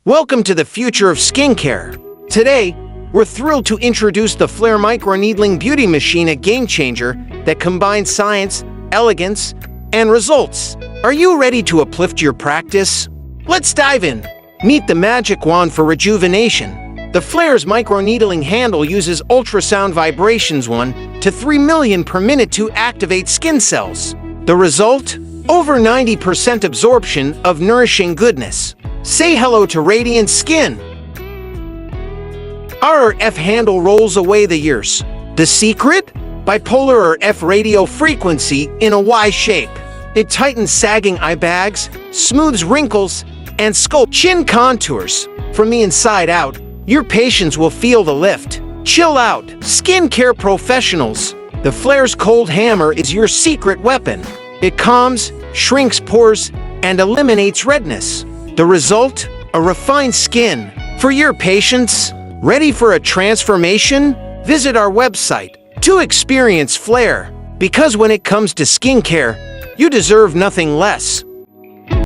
Welcome to the future of skincare. Today, we're thrilled to introduce the Flair Microneedling Beauty Machine, a game changer that combines science, elegance, and results. Are you ready to uplift your practice? Let's dive in. Meet the magic wand for rejuvenation. The Flair's microneedling handle uses ultrasound vibrations 1 to 3 million per minute to activate skin cells. The result? Over 90% absorption of nourishing goodness. Say hello to radiant skin. RF handle rolls away the years. The secret? Bipolar or F radio frequency in a Y shape. It tightens sagging eye bags, smooths wrinkles, and sculpts chin contours. From the inside out, your patients will feel the lift. Chill out. Skincare professionals. The Flair's cold hammer is your secret weapon. It calms, shrinks pores, and eliminates redness. The result? A refined skin. For your patients, ready for a transformation? Visit our website to experience Flair. Because when it comes to skincare, you deserve nothing less.